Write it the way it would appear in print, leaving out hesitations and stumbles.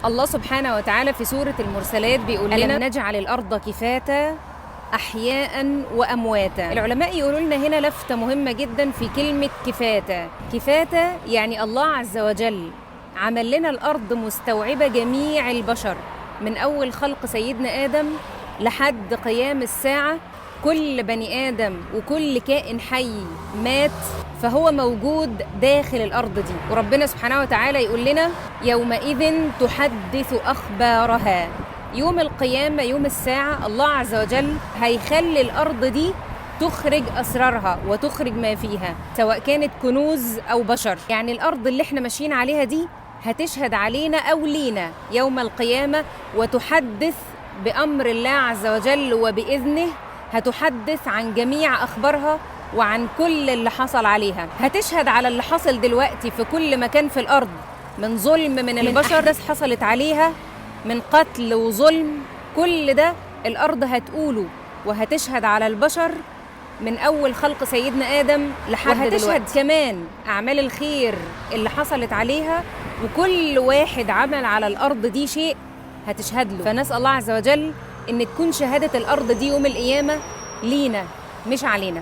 الله سبحانه وتعالى في سورة المرسلات بيقول لنا ألم نجعل الأرض كفاتا أحياء وأمواتا. العلماء يقولوا لنا هنا لفتة مهمة جدا في كلمة كفاتا. كفاتا يعني الله عز وجل عمل لنا الأرض مستوعبة جميع البشر، من أول خلق سيدنا آدم لحد قيام الساعة. كل بني آدم وكل كائن حي مات فهو موجود داخل الأرض دي. وربنا سبحانه وتعالى يقول لنا يومئذ تحدث أخبارها. يوم القيامة، يوم الساعة، الله عز وجل هيخلي الأرض دي تخرج أسرارها وتخرج ما فيها، سواء كانت كنوز أو بشر. يعني الأرض اللي احنا ماشيين عليها دي هتشهد علينا أو لينا يوم القيامة، وتحدث بأمر الله عز وجل وبإذنه. هتحدث عن جميع أخبارها وعن كل اللي حصل عليها. هتشهد على اللي حصل دلوقتي في كل مكان في الأرض من ظلم من البشر، ده حصلت عليها من قتل وظلم. كل ده الأرض هتقوله وهتشهد على البشر من أول خلق سيدنا آدم لحد دلوقتي. وهتشهد كمان أعمال الخير اللي حصلت عليها، وكل واحد عمل على الأرض دي شيء هتشهد له. فنسأل الله عز وجل إن تكون شهادة الأرض دي يوم القيامة لينا مش علينا.